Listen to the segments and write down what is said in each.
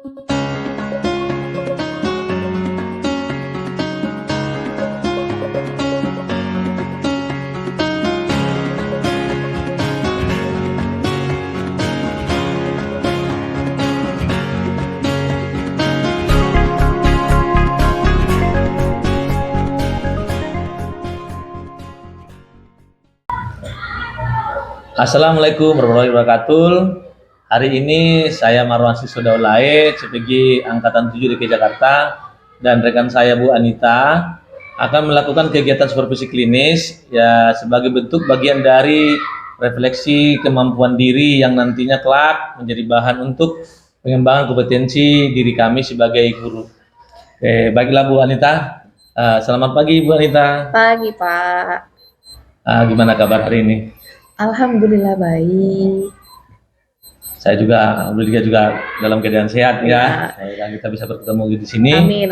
Assalamualaikum warahmatullahi wabarakatuh. Hari ini saya Marwan Siswodaulae, CPG Angkatan 7 DKI Jakarta, dan rekan saya Bu Anita akan melakukan kegiatan supervisi klinis ya sebagai bentuk bagian dari refleksi kemampuan diri yang nantinya kelak menjadi bahan untuk pengembangan kompetensi diri kami sebagai guru. Baiklah Bu Anita. Selamat pagi Bu Anita. Pagi, Pak. Gimana kabar hari ini? Alhamdulillah baik. Saya juga dalam keadaan sehat ya. Kita bisa bertemu di sini. Amin.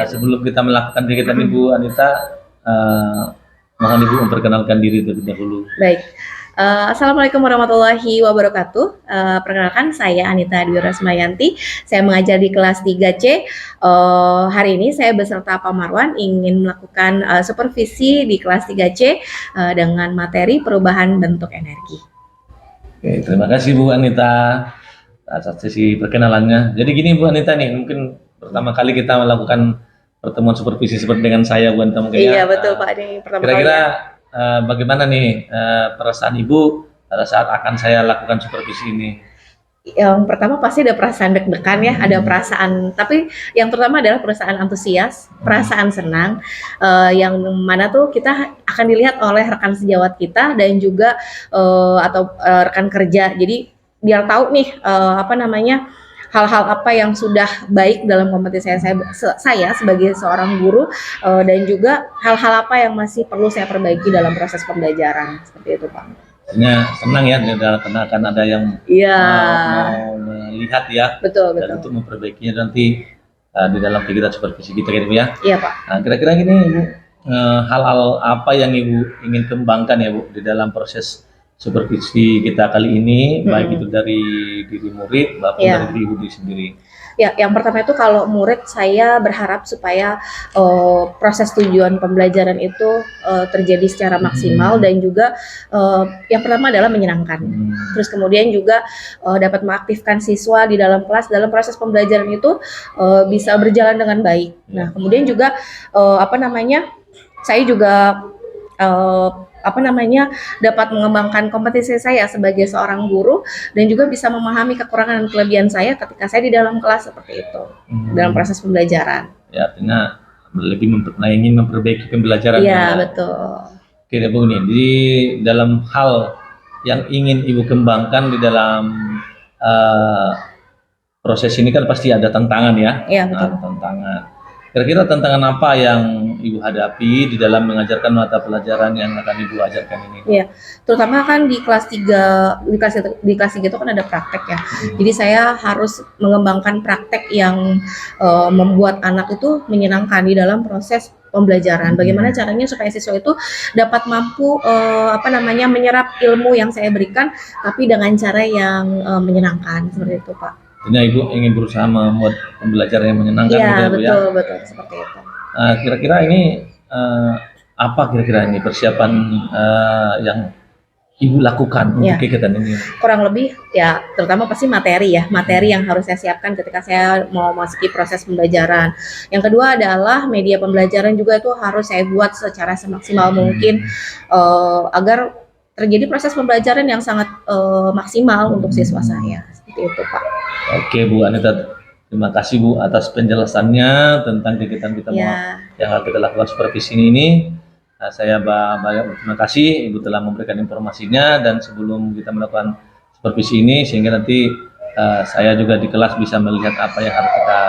Sebelum kita melakukan kegiatan Ibu Anita, mohon Ibu memperkenalkan diri terlebih dahulu. Baik. Assalamualaikum warahmatullahi wabarakatuh. Perkenalkan, saya Anita Dwi Rasmayanti. Saya mengajar di kelas 3C. Hari ini saya beserta Pak Marwan ingin melakukan supervisi di kelas 3C dengan materi perubahan bentuk energi. Oke, terima kasih Bu Anita atas sesi perkenalannya. Jadi gini Bu Anita nih, mungkin pertama kali kita melakukan pertemuan supervisi seperti dengan saya Bu Anita mungkin Iya, ya. betul Pak, ini pertama Kira-kira kali. bagaimana nih perasaan Ibu pada saat akan saya lakukan supervisi ini? Yang pertama pasti ada perasaan deg-degan ya, ada perasaan, tapi yang terutama adalah perasaan antusias, perasaan senang, yang mana tuh kita akan dilihat oleh rekan sejawat kita dan juga atau rekan kerja. Jadi biar tahu nih hal-hal apa yang sudah baik dalam kompetensi saya sebagai seorang guru, dan juga hal-hal apa yang masih perlu saya perbaiki dalam proses pembelajaran, seperti itu Pak. Senang ya karena akan ada yang mau melihat ya, betul. Dan untuk memperbaikinya nanti di dalam kegiatan supervisi kita gitu ya. Iya Pak. Nah, kira-kira gini Ibu, hal-hal apa yang Ibu ingin kembangkan ya Bu di dalam proses supervisi kita kali ini, baik itu dari diri murid maupun dari diri Ibu sendiri. Ya, yang pertama itu kalau murid, saya berharap supaya proses tujuan pembelajaran itu terjadi secara maksimal dan juga yang pertama adalah menyenangkan. Terus kemudian juga dapat mengaktifkan siswa di dalam kelas dalam proses pembelajaran itu bisa berjalan dengan baik. Nah, kemudian juga saya juga dapat mengembangkan kompetensi saya sebagai seorang guru dan juga bisa memahami kekurangan dan kelebihan saya ketika saya di dalam kelas seperti itu dalam proses pembelajaran. Ya, artinya lebih ingin memperbaiki pembelajaran. Iya, betul. Oke, Bu, nih di dalam hal yang ingin Ibu kembangkan di dalam proses ini kan pasti ada tantangan ya. Iya, betul. Tantangan. Kira-kira tantangan apa yang Ibu hadapi di dalam mengajarkan mata pelajaran yang akan Ibu ajarkan ini? Iya, terutama kan di kelas 3 itu kan ada praktek ya. Jadi saya harus mengembangkan praktek yang membuat anak itu menyenangkan di dalam proses pembelajaran. Bagaimana caranya supaya siswa itu dapat mampu menyerap ilmu yang saya berikan tapi dengan cara yang menyenangkan, seperti itu Pak. Artinya Ibu ingin berusaha membuat pembelajaran yang menyenangkan gitu ya, Bu, betul seperti itu. Kira-kira ini apa kira-kira ini persiapan yang Ibu lakukan untuk kegiatan ini? Kurang lebih ya, terutama pasti materi yang harus saya siapkan ketika saya mau masuki proses pembelajaran. Yang kedua adalah media pembelajaran juga itu harus saya buat secara semaksimal mungkin agar terjadi proses pembelajaran yang sangat maksimal untuk siswa saya. Seperti itu Pak. Oke Bu Anita, terima kasih Bu atas penjelasannya tentang kegiatan kita yang akan kita lakukan supervisi ini. Saya banyak terima kasih Ibu telah memberikan informasinya, dan sebelum kita melakukan supervisi ini sehingga nanti saya juga di kelas bisa melihat apa yang harus kita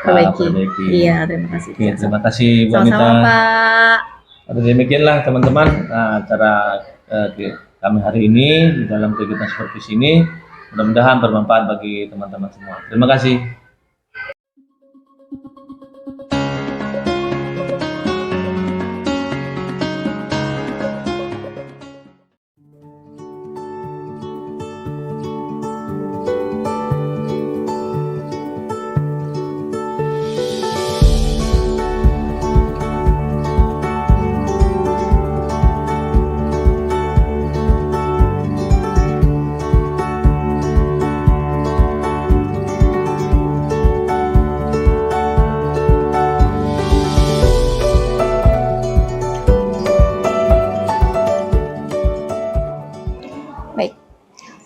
perbaiki. Iya, terima kasih. Oke, terima kasih Bu Anita. Sama-sama Pak. Demikianlah teman-teman acara kami hari ini di dalam kegiatan supervisi ini. Mudah-mudahan bermanfaat bagi teman-teman semua. Terima kasih.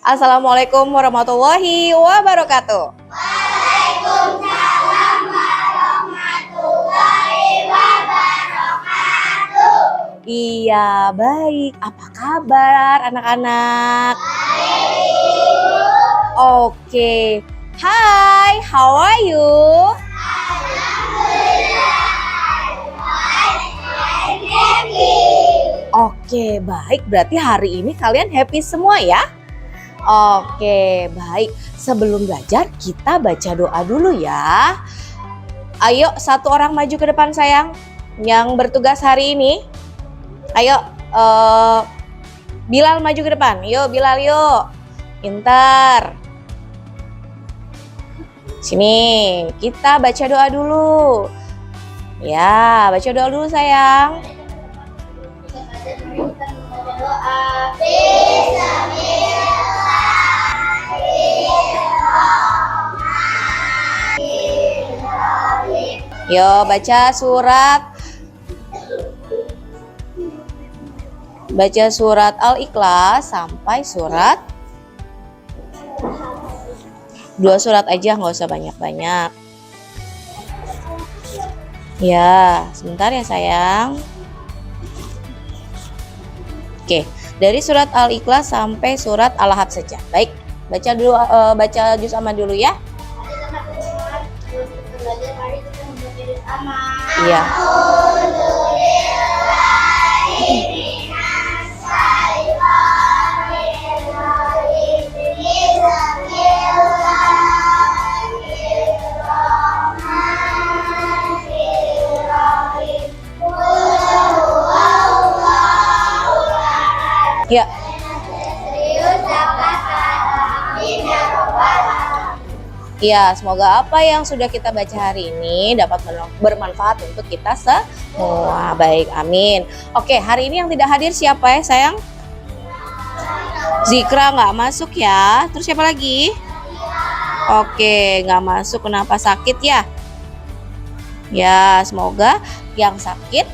Assalamualaikum warahmatullahi wabarakatuh. Iya, baik. Apa kabar anak-anak? Oke. Hai, how are you? Oke, baik. Berarti hari ini kalian happy semua ya? Oke, baik. Sebelum belajar, kita baca doa dulu ya. Ayo, satu orang maju ke depan sayang. Yang bertugas hari ini. Ayo, Bilal maju ke depan. Yuk, Bilal yuk. Pintar. Sini, kita baca doa dulu. Ya, baca doa dulu sayang. Yo, baca surat Al-Ikhlas sampai surat 2 surat aja, nggak usah banyak-banyak. Ya, sebentar ya sayang. Oke, dari surat Al-Ikhlas sampai surat Al-Ahad saja. Baik, baca dulu, baca juz amma dulu ya. Iya. Ya. Ya, semoga apa yang sudah kita baca hari ini dapat bermanfaat untuk kita semua. Baik, amin. Oke, hari ini yang tidak hadir siapa ya sayang? Zikra nggak masuk ya. Terus siapa lagi? Oke, nggak masuk. Kenapa, sakit ya? Ya, semoga yang sakit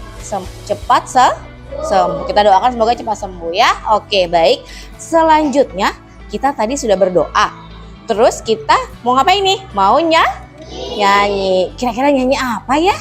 cepat sembuh. Kita doakan semoga cepat sembuh ya. Oke, baik. Selanjutnya kita tadi sudah berdoa. Terus kita mau ngapain nih? Mau nyanyi. Kira-kira nyanyi apa ya?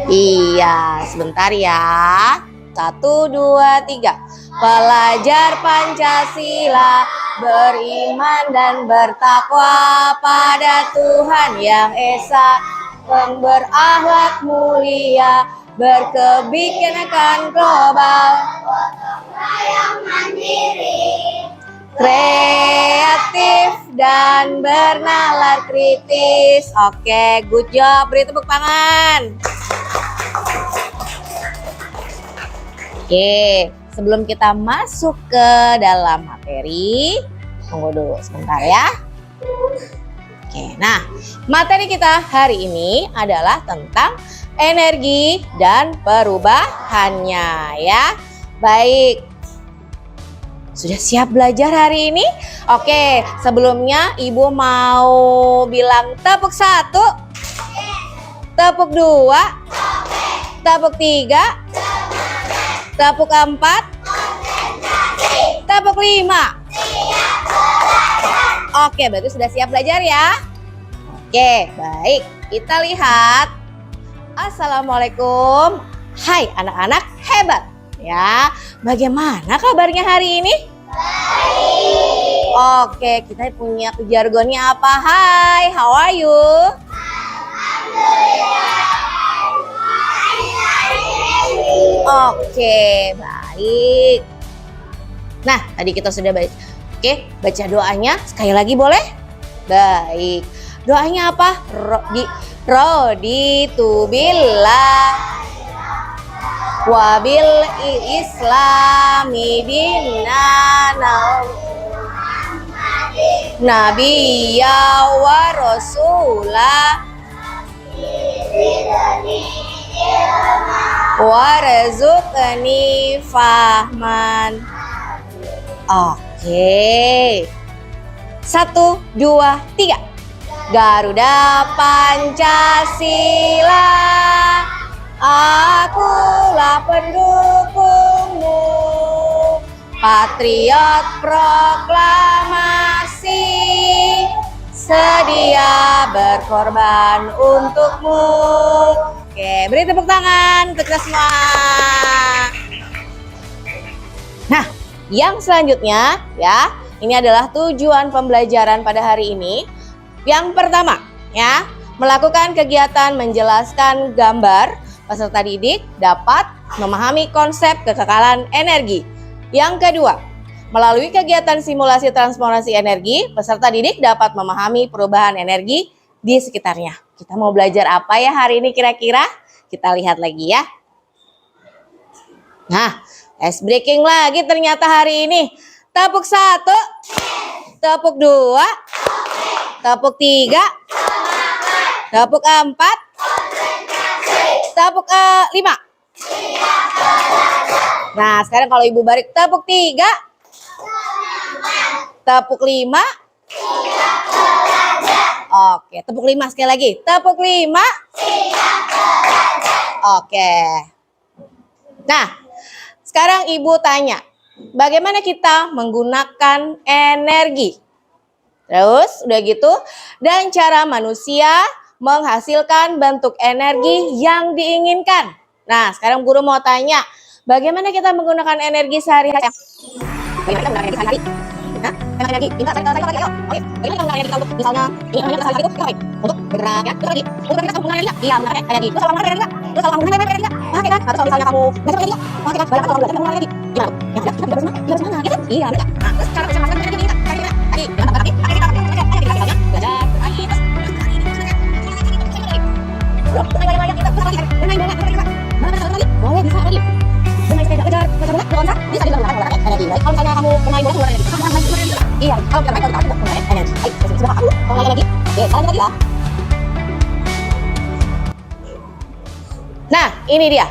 Iya, sebentar ya. 1, 2, 3. Pelajar Pancasila, beriman dan bertakwa pada Tuhan yang Esa, yang berakhlak mulia, berkebinekaan global, yang mandiri, kreatif dan bernalar kritis. Oke, good job. Beri tepuk tangan. Oke, sebelum kita masuk ke dalam materi, tunggu dulu sebentar ya. Oke, nah materi kita hari ini adalah tentang energi dan perubahannya ya. Baik, sudah siap belajar hari ini? Oke, sebelumnya Ibu mau bilang tepuk 1, tepuk 2, tepuk 3, tepuk 4, tepuk 5. Oke, berarti sudah siap belajar ya? Oke, baik. Kita lihat. Assalamualaikum. Hai anak-anak hebat. Ya, bagaimana kabarnya hari ini? Baik. Oke, kita punya jargonnya apa? Hai, how are you? Oke, baik. Nah, tadi kita sudah baca. Oke, baca doanya sekali lagi boleh? Baik. Doanya apa? Raditu billah wabil islami dinana nabiyya wa rasulah warzuqni fahman. Oke. 1, 2, 3. Garuda Pancasila, akulah pendukungmu. Patriot proklamasi, sedia berkorban untukmu. Oke, beri tepuk tangan untuk kita semua. Nah, yang selanjutnya ya, ini adalah tujuan pembelajaran pada hari ini. Yang pertama ya, melakukan kegiatan menjelaskan gambar, peserta didik dapat memahami konsep kekekalan energi. Yang kedua, melalui kegiatan simulasi transformasi energi, peserta didik dapat memahami perubahan energi di sekitarnya. Kita mau belajar apa ya hari ini kira-kira? Kita lihat lagi ya. Nah, ice breaking lagi ternyata hari ini. Tepuk 1, tepuk 2, tepuk 3, tepuk 4, tepuk 5. Nah, sekarang kalau Ibu balik tepuk 3, tepuk 5. Oke, tepuk 5 sekali lagi. Tepuk 5. Oke. Nah, sekarang Ibu tanya, bagaimana kita menggunakan energi? Terus, udah gitu, dan cara manusia menghasilkan bentuk energi yang diinginkan. Nah, sekarang guru mau tanya, bagaimana kita menggunakan energi sehari-hari? Bagaimana kita menggunakan energi sehari-hari? Nah, energi, kita sehari-hari yuk. Oke, bagaimana kita menggunakan energi untuk, misalnya, ini energi kita sehari-hari itu, untuk bergerak, ya, terus lagi, untuk kita menggunakan energi, iya, menggunakan energi. Terus kalau menggunakan energi, terus kalau menggunakan energi, pakai kan? Atau kalau misalnya kamu belajar energi, pakai kan? Banyak atau kamu belajar menggunakan energi, gimana? Ya, udah, kita bersemangat, gitu? Iya, betul. Nah, terus cara bisa menggunakan energi kita, tadi, gimana? Tadi, kita misalnya, belajar, berani, terus, bermain-main, kita putar lagi, bermain bola, boleh bisa lagi. Bermain sepeda, kejar bola, loncat, bisa juga menggunakan energi. Baik, kalau misalnya kamu bermain bola, mengeluarkan energi. Kamu bermain energi. Iya, kalau kita bermain, kita menggunakan energi. Baik, sudah aku menggunakan energi. Oke, jalan lagi ya. Nah, ini dia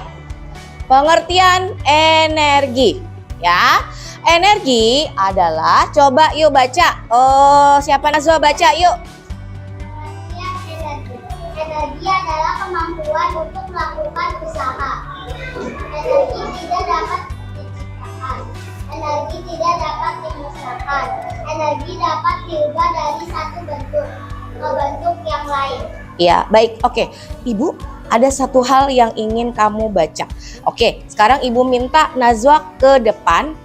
pengertian energi. Ya, energi adalah, coba yuk baca. Oh, siapa Nazwa baca yuk. Energi adalah kemampuan untuk melakukan usaha. Energi tidak dapat diciptakan. Energi tidak dapat dimusnahkan. Energi dapat diubah dari satu bentuk ke bentuk yang lain. Ya, baik. Oke, Ibu, ada satu hal yang ingin kamu baca. Oke, sekarang Ibu minta Nazwa ke depan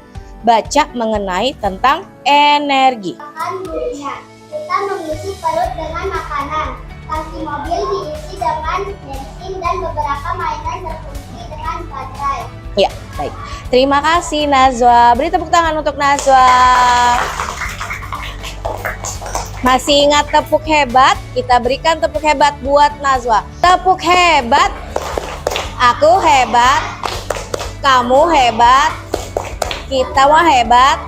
baca mengenai tentang energi. Makan durian. Kita mengisi perut dengan makanan. Tangki mobil diisi dengan bensin dan beberapa mainan berfungsi dengan baterai. Ya, baik. Terima kasih Nazwa. Beri tepuk tangan untuk Nazwa. Masih ingat tepuk hebat? Kita berikan tepuk hebat buat Nazwa. Tepuk hebat. Aku hebat. Kamu hebat. Kita mah hebat.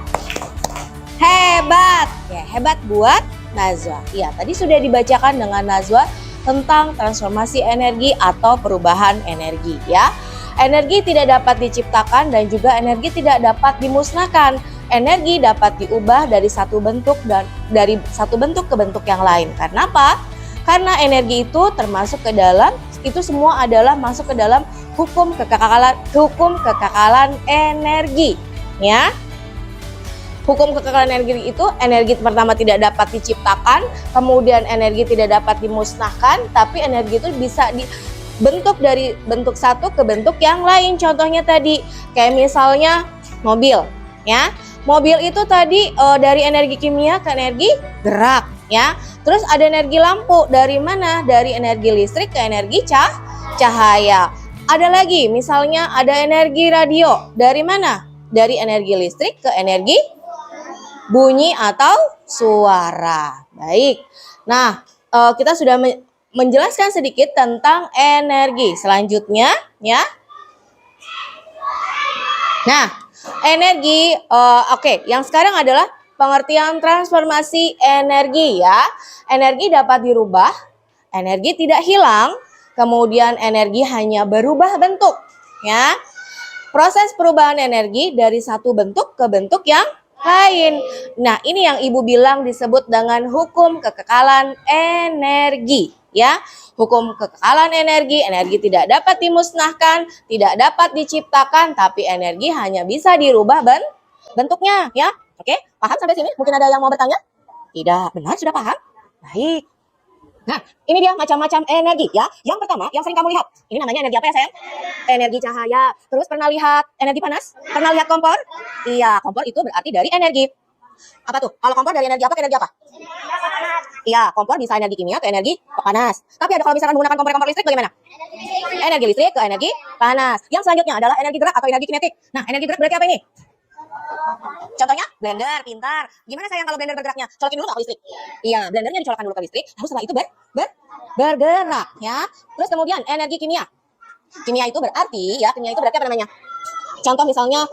Hebat. Ya, hebat buat Nazwa. Ya, tadi sudah dibacakan dengan Nazwa tentang transformasi energi atau perubahan energi ya. Energi tidak dapat diciptakan dan juga energi tidak dapat dimusnahkan. Energi dapat diubah dari satu bentuk ke bentuk yang lain. Karena apa? Karena energi itu termasuk ke dalam, itu semua adalah masuk ke dalam hukum kekekalan energi ya. Hukum kekekalan energi itu, energi pertama tidak dapat diciptakan, kemudian energi tidak dapat dimusnahkan, tapi energi itu bisa dibentuk dari bentuk satu ke bentuk yang lain. Contohnya tadi, kayak misalnya mobil, ya. Mobil itu tadi dari energi kimia ke energi gerak, ya. Terus ada energi lampu, dari mana? Dari energi listrik ke energi cahaya. Ada lagi, misalnya ada energi radio, dari mana? Dari energi listrik ke energi bunyi atau suara. Baik. Nah, kita sudah menjelaskan sedikit tentang energi. Selanjutnya, ya. Nah, energi, oke. Yang sekarang adalah pengertian transformasi energi, ya. Energi dapat dirubah, energi tidak hilang, kemudian energi hanya berubah bentuk, ya. Proses perubahan energi dari satu bentuk ke bentuk yang lain. Nah, ini yang Ibu bilang disebut dengan hukum kekekalan energi, ya. Hukum kekekalan energi, energi tidak dapat dimusnahkan, tidak dapat diciptakan, tapi energi hanya bisa dirubah bentuknya ya. Oke, paham sampai sini? Mungkin ada yang mau bertanya? Tidak, benar sudah paham? Baik. Nah, ini dia macam-macam energi ya. Yang pertama, yang sering kamu lihat. Ini namanya energi apa ya, sayang? Energi cahaya. Terus pernah lihat energi panas? Pernah lihat kompor? Iya, kompor itu berarti dari energi. Apa tuh? Kalau kompor dari energi apa ke energi apa? Iya, kompor bisa energi kimia ke energi panas. Tapi ada kalau misalkan menggunakan kompor listrik bagaimana? Energi listrik ke energi panas. Yang selanjutnya adalah energi gerak atau energi kinetik. Nah, energi gerak berarti apa ini? Contohnya blender, pintar. Gimana sayang kalau blender bergeraknya? Colokin dulu nggak ke listrik? Iya, blendernya dicolokkan dulu ke listrik. Lalu setelah itu bergerak ya. Terus kemudian energi kimia. Kimia itu berarti apa namanya? Contoh misalnya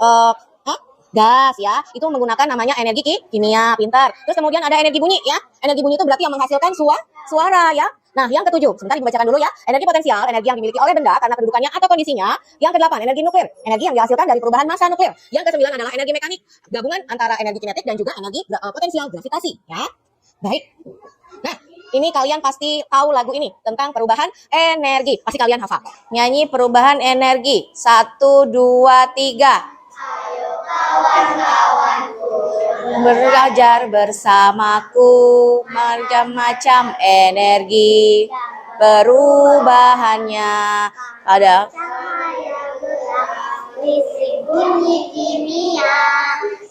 gas ya, itu menggunakan namanya energi kimia, pintar. Terus kemudian ada energi bunyi ya. Energi bunyi itu berarti yang menghasilkan suara ya. Nah, yang ketujuh, sebentar ibu bacakan dulu ya. Energi potensial, energi yang dimiliki oleh benda karena kedudukannya atau kondisinya. Yang kedelapan, energi nuklir, energi yang dihasilkan dari perubahan massa nuklir. Yang kesembilan adalah energi mekanik, gabungan antara energi kinetik dan juga energi potensial gravitasi ya. Baik. Nah, ini kalian pasti tahu lagu ini tentang perubahan energi. Pasti kalian hafal. Nyanyi perubahan energi. 1, 2, 3. Ayo kawan-kawanku, Belajar bersamaku macam-macam energi perubahannya ada cahaya gerak, listrik bunyi kimia,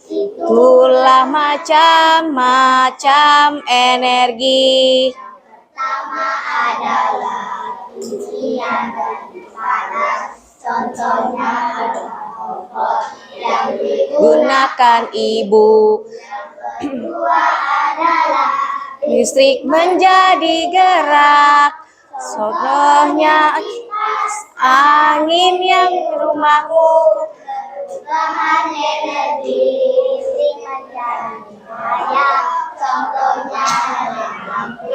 itulah macam-macam energi. pertama adalah kimia dan panas. Contohnya adalah kompor yang Gunakan ibu kedua adalah listrik menjadi gerak. Contohnya angin yang di rumahmu. perubahan energi listrik menjadi cahaya. Contohnya lampu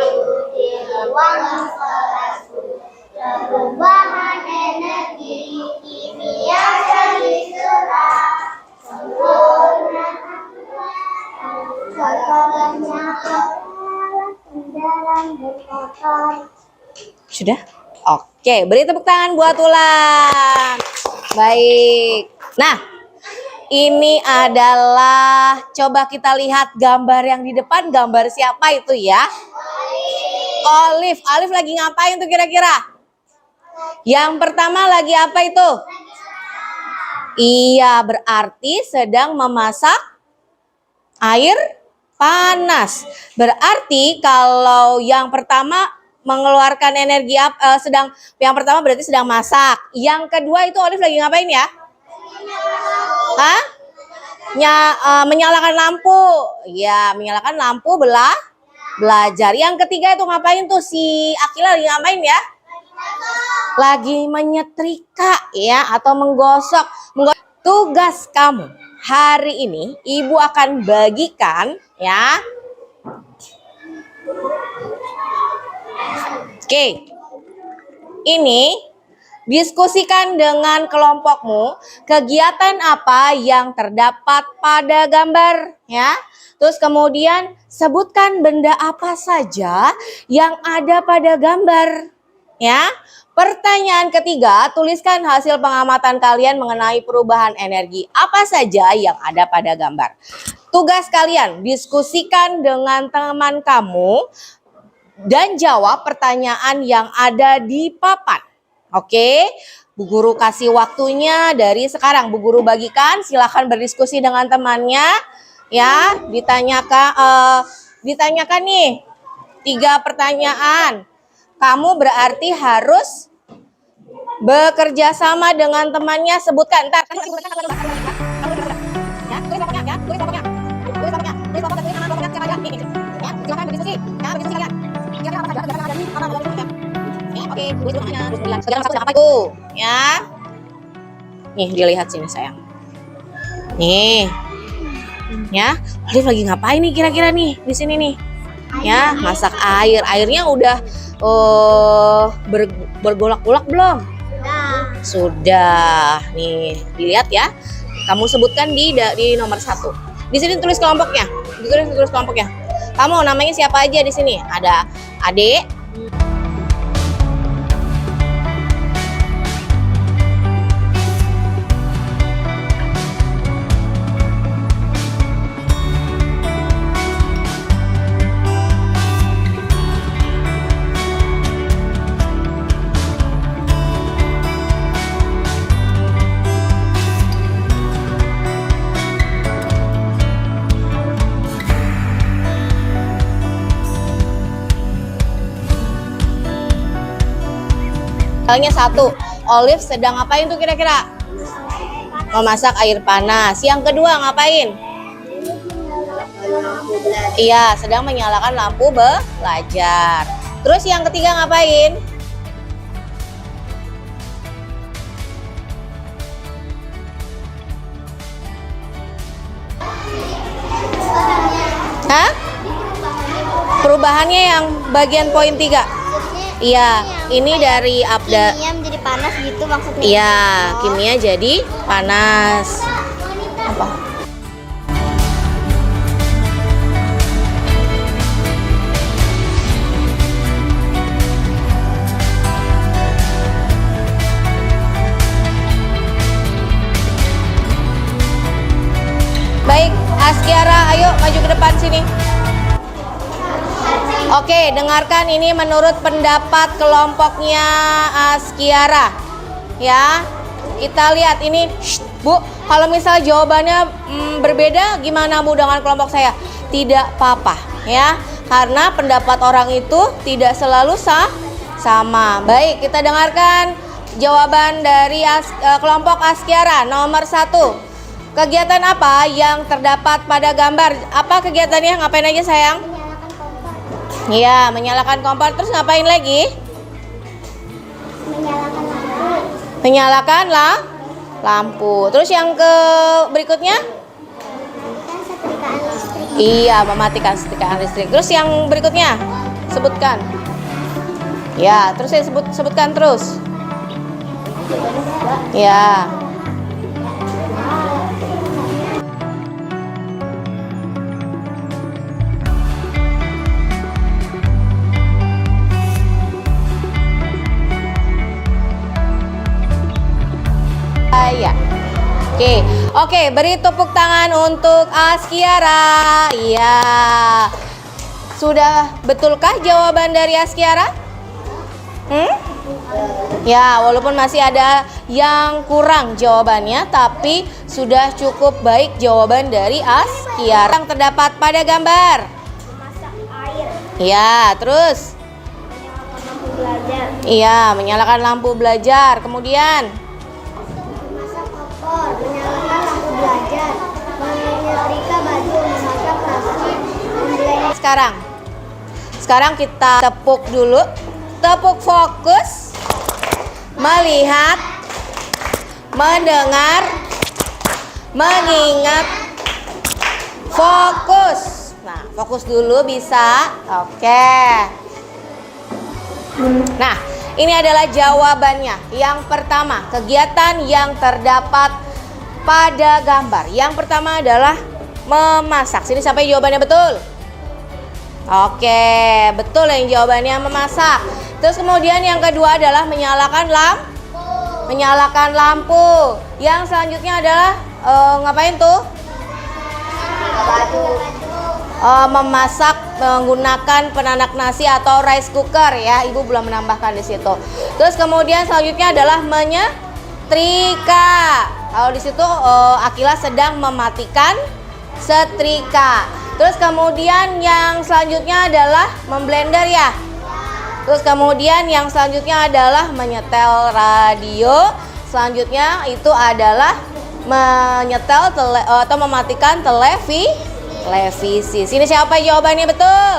di ruang kelasku. Perubahan energi kimia jadi gerak. Contohnya kendaraan bermotor. Sudah? Oke, beri tepuk tangan buat Ulan. Baik. Nah, ini adalah, coba kita lihat gambar yang di depan, gambar siapa itu ya? Olive. Olive lagi ngapain tuh kira-kira? Yang pertama lagi apa itu? Iya, berarti sedang memasak air panas. Berarti kalau yang pertama mengeluarkan energi yang pertama berarti sedang masak. Yang kedua itu Olive lagi ngapain ya? Hah? Menyalakan lampu. Ya, menyalakan lampu belajar. Yang ketiga itu ngapain tuh si Akila lagi ngapain ya? Lagi menyetrika ya atau menggosok. Tugas kamu hari ini ibu akan bagikan ya. Oke. Ini diskusikan dengan kelompokmu kegiatan apa yang terdapat pada gambar ya. Terus kemudian sebutkan benda apa saja yang ada pada gambar ya. Pertanyaan ketiga, tuliskan hasil pengamatan kalian mengenai perubahan energi apa saja yang ada pada gambar. Tugas kalian, diskusikan dengan teman kamu dan jawab pertanyaan yang ada di papan. Oke, Bu Guru kasih waktunya dari sekarang. Bu Guru bagikan, silakan berdiskusi dengan temannya. Ya, ditanyakan nih 3 pertanyaan. Kamu berarti harus bekerja sama dengan temannya. Sebutkan. Ntar. Ya, tulis kelompoknya. Tulis kelompoknya siapa aja. Nih. Ya, silakan berdiskusi. Ya, berdiskusi kalian. Kira-kira apa saja kegiatan yang ada di kelompoknya. Ya, oke. Tulis namanya. Terus bilang. Kegiatan satu apa itu? Ya. Nih, dilihat sini sayang. Nih. Ya, Olive lagi ngapain nih kira-kira nih di sini nih? Ya, masak air. Airnya udah bergolak-golak belum? Sudah. Nih, dilihat ya. Kamu sebutkan di nomor 1. Di sini tulis kelompoknya. Tulis kelompoknya. Kamu namanya siapa aja di sini? Ada Adik, Misalnya 1, Olive sedang ngapain tuh kira-kira? Memasak air panas. Yang kedua ngapain? Iya, sedang menyalakan lampu belajar. Terus yang ketiga ngapain? Hah? Perubahannya yang bagian poin 3. Iya, ini dari Abda. Kimia menjadi panas gitu maksudnya. Iya, kimia jadi panas. Apa? Baik, Askiara, ayo maju ke depan sini. Oke, dengarkan ini menurut pendapat kelompoknya Askiara. Ya, kita lihat ini. Bu, kalau misal jawabannya berbeda, gimana Bu dengan kelompok saya? Tidak apa-apa, ya. Karena pendapat orang itu tidak selalu sama. Baik, kita dengarkan jawaban dari kelompok Askiara nomor 1. Kegiatan apa yang terdapat pada gambar? Apa kegiatannya? Ngapain aja sayang? Iya, menyalakan kompor. Terus ngapain lagi? Menyalakan lampu. Menyalakan lampu. Terus yang berikutnya? Kan setrikaan listrik. Iya, mematikan setrikaan listrik. Terus yang berikutnya? Sebutkan. Ya, terus saya sebutkan terus. Ya. Ya. Oke, beri tepuk tangan untuk Askiara. Iya. Sudah betulkah jawaban dari Askiara? Ya, walaupun masih ada yang kurang jawabannya, tapi sudah cukup baik jawaban dari Askiara. Yang terdapat pada gambar. Memasak air. Ya, terus? Menyalakan lampu belajar. Iya, menyalakan lampu belajar. Kemudian? Memasak kompor. Menyalakan lampu belajar. Menyetrika baju. Memasak nasi. Memblender. Sekarang kita tepuk dulu. Tepuk fokus. Melihat. Mendengar. Mengingat. Fokus. Nah, fokus dulu bisa. Oke. Nah, ini adalah jawabannya. Yang pertama, kegiatan yang terdapat pada gambar. Yang pertama adalah memasak. Sini sampai jawabannya betul. Oke, betul yang jawabannya memasak. Terus kemudian yang kedua adalah menyalakan lampu. Yang selanjutnya adalah ngapain tuh? Memasak menggunakan penanak nasi atau rice cooker ya. Ibu belum menambahkan di situ. Terus kemudian selanjutnya adalah menyetrika. Kalau di situ Akila sedang mematikan setrika. Terus kemudian yang selanjutnya adalah memblender ya. Terus kemudian yang selanjutnya adalah menyetel radio. Selanjutnya itu adalah menyetel atau mematikan televisi. Sini siapa jawabannya betul?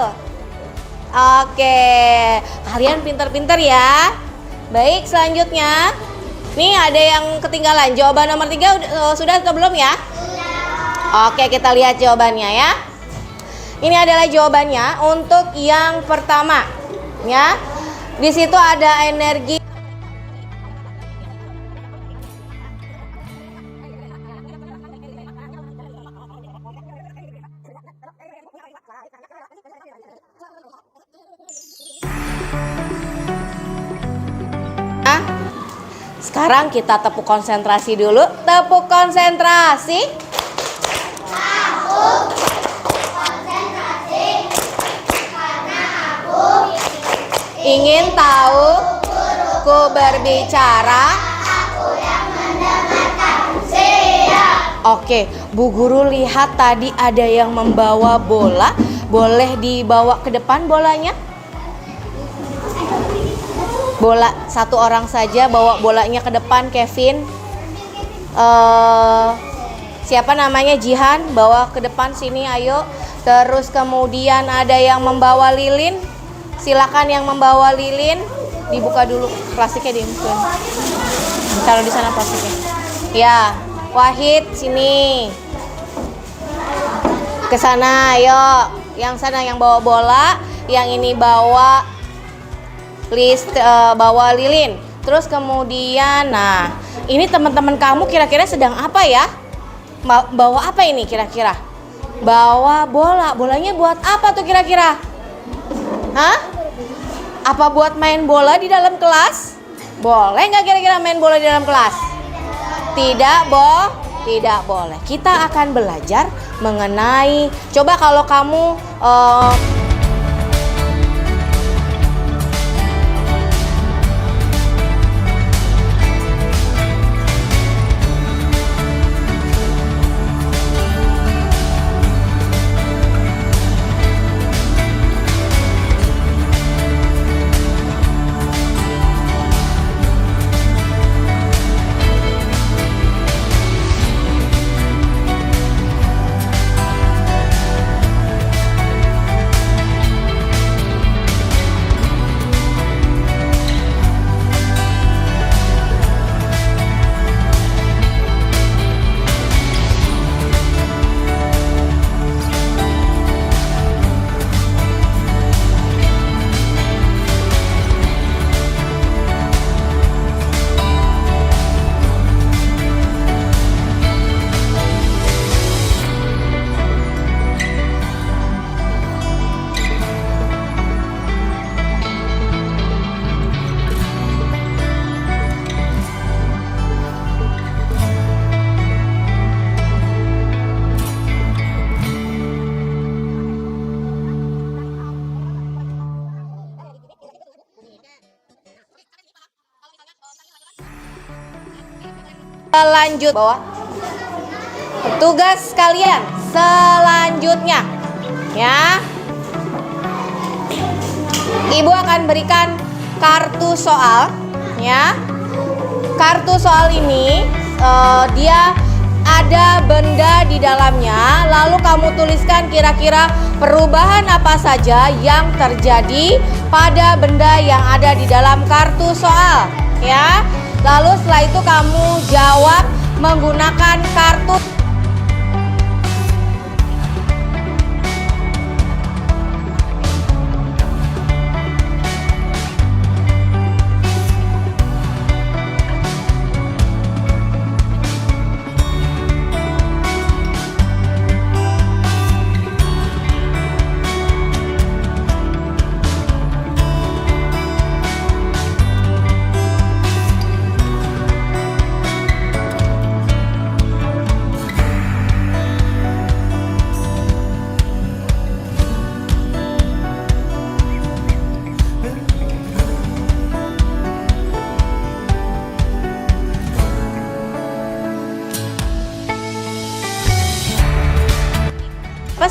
Oke, kalian pinter-pinter ya. Baik, selanjutnya nih ada yang ketinggalan. Jawaban nomor 3 sudah atau belum ya? Oke, kita lihat jawabannya ya. Ini adalah jawabannya untuk yang pertama ya. Di situ ada energi. Sekarang kita tepuk konsentrasi dulu. Tepuk konsentrasi. Ingin tahu ku berbicara. Aku yang mendengarkan. Siap. Oke, Bu Guru lihat tadi ada yang membawa bola. Boleh dibawa ke depan bolanya? Bola satu orang saja bawa bolanya ke depan, Kevin. Siapa namanya? Jihan, bawa ke depan sini, ayo. Terus kemudian ada yang membawa lilin. Silakan yang membawa lilin, dibuka dulu plastiknya, dimasukin. Taruh di sana plastiknya. Ya, Wahid sini. Ke sana, ayo. Yang sana yang bawa bola, yang ini bawa bawa lilin. Terus kemudian, nah, ini teman-teman kamu kira-kira sedang apa ya? Bawa apa ini kira-kira? Bawa bola. Bolanya buat apa tuh kira-kira? Hah? Apa buat main bola di dalam kelas? Boleh nggak kira-kira main bola di dalam kelas? Tidak boleh. Kita akan belajar mengenai, coba kalau kamu lanjut bawah. Tugas kalian selanjutnya, ya. Ibu akan berikan kartu soal, ya. Kartu soal ini dia ada benda di dalamnya, lalu kamu tuliskan kira-kira perubahan apa saja yang terjadi pada benda yang ada di dalam kartu soal, ya. Lalu setelah itu kamu jawab menggunakan kartu.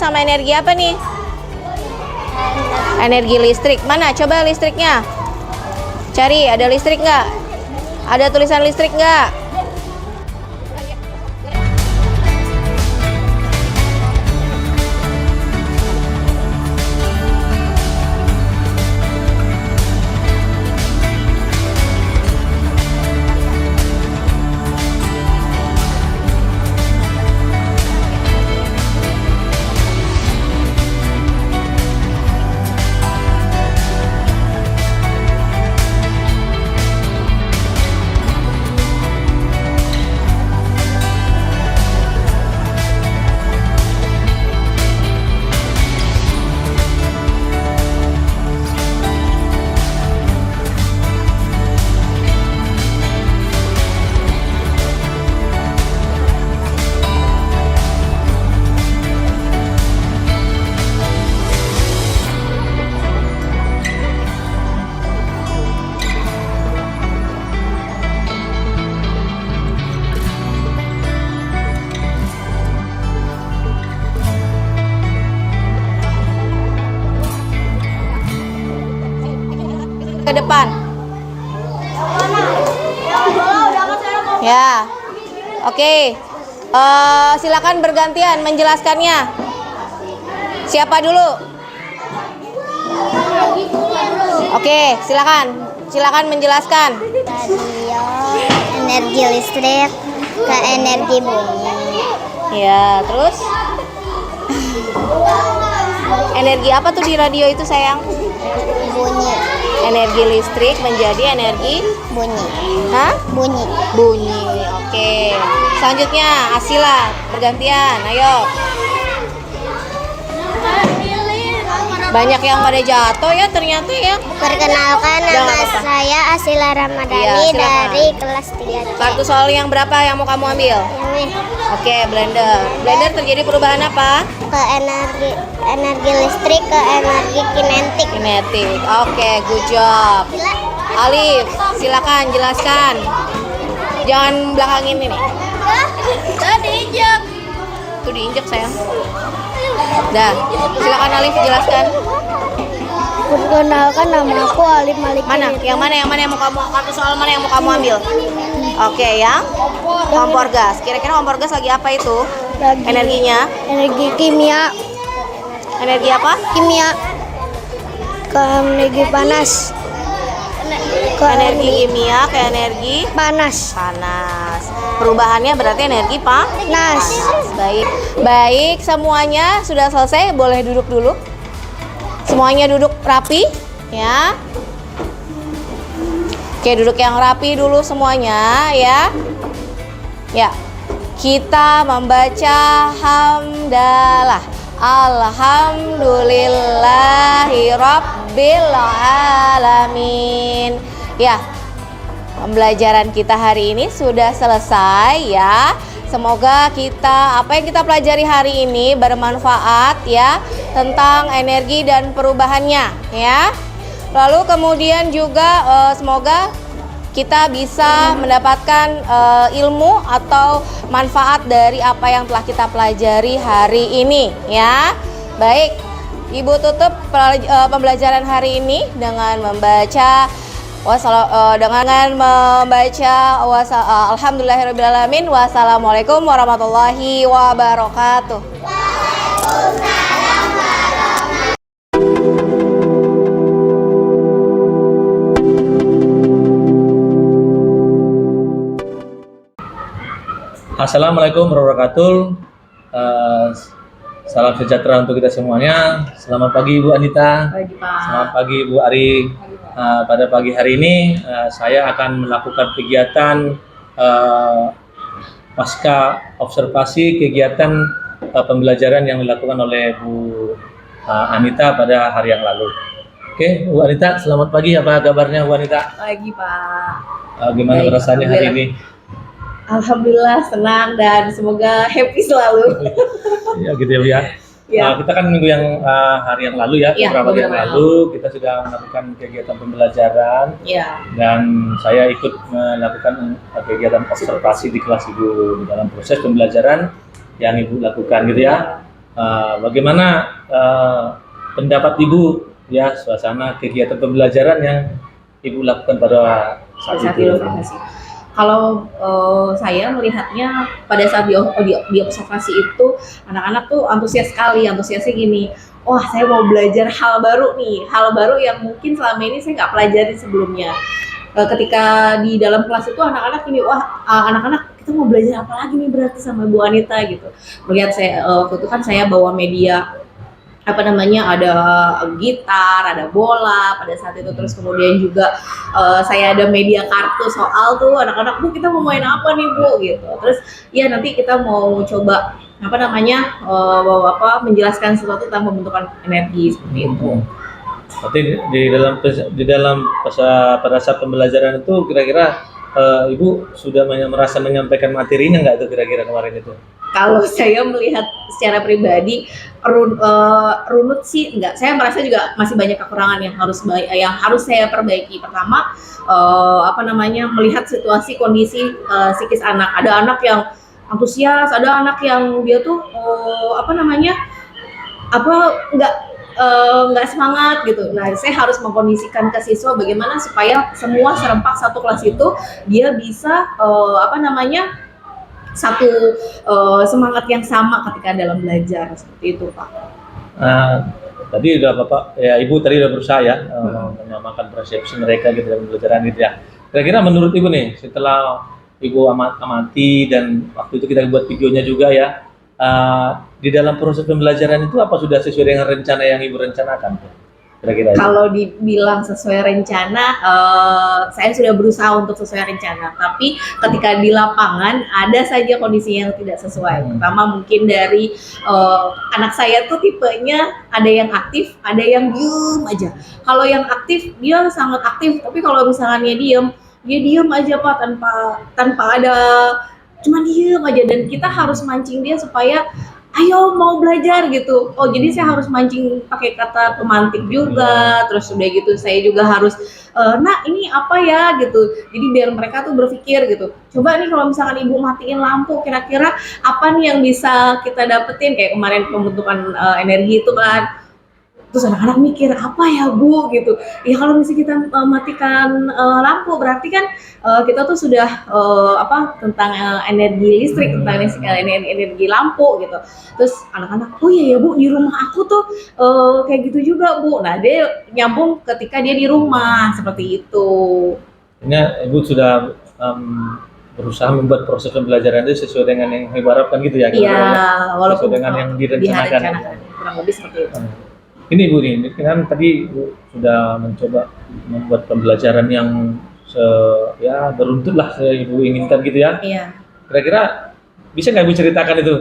Sama energi apa nih? Energi listrik. Mana? Coba listriknya. Cari, ada listrik nggak? Ada tulisan listrik nggak? Ke depan. Ya. Oke. Silakan bergantian menjelaskannya. Siapa dulu? Oke, silakan. Silakan menjelaskan. Radio, energi listrik ke energi bunyi. Ya, terus? Energi apa tuh di radio itu, sayang? Bunyi. Energi listrik menjadi energi Bunyi. hah? Bunyi. Bunyi. Oke. Selanjutnya, Asila bergantian. Ayo. Banyak yang pada jatuh ya ternyata ya. Perkenalkan, Udah, nama nggak apa-apa. saya Asila Ramadhani Iya, silakan. dari kelas 3C. Kartu soal yang berapa yang mau kamu ambil? Ini Oke, blender. Blender terjadi perubahan apa? ke energi listrik ke energi kinetik. Kinetik. Oke, good job. Alif, silakan jelaskan. Jangan belakangin ini. Diinjak. Tuh diinjek sayang. Dah, silakan Alif jelaskan. Perkenalkan, nama aku Alif Malik. Mana? Yang mana yang mau kamu kartu soal mana yang mau kamu ambil? Oke, yang kompor gas. Kira-kira kompor gas lagi apa itu? Energinya? Energi kimia. Energi apa? Kimia. Ke energi panas. Ke Energi kimia ke energi panas. panas. Perubahannya berarti energi Panas. Baik. Baik, semuanya sudah selesai. Boleh duduk dulu. Semuanya duduk rapi, ya. Oke, duduk yang rapi dulu semuanya, ya. Ya. Kita membaca hamdalah. Alhamdulillahirabbil alamin. Ya. Pembelajaran kita hari ini sudah selesai ya. Semoga apa yang kita pelajari hari ini bermanfaat ya tentang energi dan perubahannya ya. Lalu kemudian juga semoga kita bisa mendapatkan ilmu atau manfaat dari apa yang telah kita pelajari hari ini ya. Baik, Ibu tutup pembelajaran hari ini dengan membaca alhamdulillahirrahmanirrahim. Wassalamualaikum warahmatullahi wabarakatuh. Assalamualaikum warahmatullahi wabarakatuh. Salam sejahtera untuk kita semuanya. Selamat pagi Ibu Anita. Pagi, Pak. Selamat pagi Bu Ari. Pada pagi hari ini saya akan melakukan kegiatan pasca observasi kegiatan pembelajaran yang dilakukan oleh Bu Anita pada hari yang lalu. Oke, Bu Anita, selamat pagi. Apa kabarnya Bu Anita? Pagi, Pak. Gimana Baik, perasaannya hari ini? Alhamdulillah senang dan semoga happy selalu. Ya gitu ya Bu ya. Ya. Kita kan minggu yang hari yang lalu ya, Ya, beberapa hari yang beberapa lalu kita sudah melakukan kegiatan pembelajaran Ya. dan saya ikut melakukan kegiatan observasi di kelas Ibu dalam proses pembelajaran yang Ibu lakukan gitu ya. Bagaimana pendapat Ibu ya suasana kegiatan pembelajaran yang Ibu lakukan pada saat itu? Terima kasih. Kalau saya melihatnya pada saat di observasi itu anak-anak tuh antusias sekali, antusiasnya gini, wah saya mau belajar hal baru nih, hal baru yang mungkin selama ini saya nggak pelajari sebelumnya. Ketika di dalam kelas itu anak-anak ini, wah anak-anak kita mau belajar apa lagi nih berarti sama Bu Anita gitu. Melihat saya waktu itu kan saya bawa media ada gitar, ada bola pada saat itu, terus kemudian juga saya ada media kartu soal tuh anak-anak, Bu kita mau main apa nih Bu gitu. Terus ya nanti kita mau coba menjelaskan sesuatu tentang pembentukan energi seperti itu. Berarti di dalam pada saat pembelajaran itu kira-kira Ibu sudah merasa menyampaikan materinya nggak itu kira-kira kemarin itu? Kalau saya melihat secara pribadi runut sih enggak. Saya merasa juga masih banyak kekurangan yang harus saya perbaiki. Pertama melihat situasi kondisi psikis anak. Ada anak yang antusias, ada anak yang dia tuh nggak semangat gitu. Nah, saya harus mengkondisikan ke siswa bagaimana supaya semua serempak satu kelas itu dia bisa satu semangat yang sama ketika dalam belajar seperti itu, Pak. Nah, tadi udah Bapak, ya Ibu tadi udah berusaha ya menyamakan persepsi mereka gitu dalam pembelajaran gitu ya. Kira-kira menurut Ibu nih, setelah Ibu amati dan waktu itu kita buat videonya juga ya, di dalam proses pembelajaran itu apa sudah sesuai dengan rencana yang Ibu rencanakan? Kira-kira. Kalau dibilang sesuai rencana, saya sudah berusaha untuk sesuai rencana. Tapi ketika di lapangan ada saja kondisi yang tidak sesuai. Pertama mungkin dari anak saya tuh tipenya ada yang aktif, ada yang diem aja. Kalau yang aktif dia sangat aktif, tapi kalau misalnya dia diem aja Pak tanpa ada, cuma diem aja, dan kita harus mancing dia supaya ayo mau belajar gitu. Oh jadi saya harus mancing pakai kata pemantik juga, terus udah gitu saya juga harus nah ini apa ya gitu. Jadi biar mereka tuh berpikir gitu. Coba nih kalau misalkan ibu matiin lampu, kira-kira apa nih yang bisa kita dapetin, kayak kemarin pembentukan energi itu kan. Terus anak-anak mikir apa ya Bu gitu. Ya kalau misalnya kita matikan lampu berarti kan kita tuh sudah tentang energi listrik, tentang energi lampu gitu. Terus anak-anak, oh iya ya Bu, di rumah aku tuh kayak gitu juga Bu. Nah dia nyambung ketika dia di rumah seperti itu. Ini Ibu sudah berusaha membuat proses pembelajaran itu sesuai dengan yang Ibu harapkan gitu ya? Iya, walaupun sesuai dengan yang direncanakan. Kurang lebih seperti itu. Ini Bu nih, kan tadi Bu sudah mencoba membuat pembelajaran yang beruntut lah Ibu inginkan gitu ya. Iya. Kira-kira bisa nggak Ibu ceritakan itu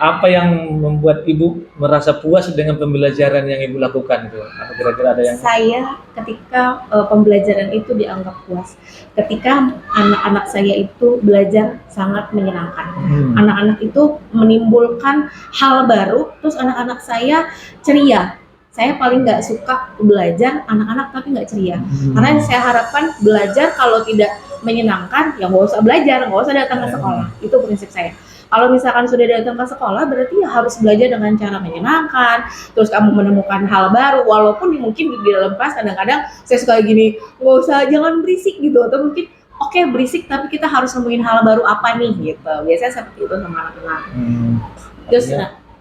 apa yang membuat Ibu merasa puas dengan pembelajaran yang Ibu lakukan itu? Apa kira-kira ada yang? Saya ketika pembelajaran itu dianggap puas, ketika anak-anak saya itu belajar sangat menyenangkan. Anak-anak itu menimbulkan hal baru, terus anak-anak saya ceria. Saya paling nggak suka belajar anak-anak tapi nggak ceria, karena saya harapkan belajar kalau tidak menyenangkan ya nggak usah belajar, nggak usah datang ke sekolah. Itu prinsip saya. Kalau misalkan sudah datang ke sekolah berarti ya harus belajar dengan cara menyenangkan, terus kamu menemukan hal baru, walaupun mungkin di dalam kelas kadang-kadang saya suka gini, nggak usah, jangan berisik gitu, atau mungkin oke, berisik tapi kita harus nemuin hal baru apa nih gitu. Biasanya seperti itu sama anak-anak. Terus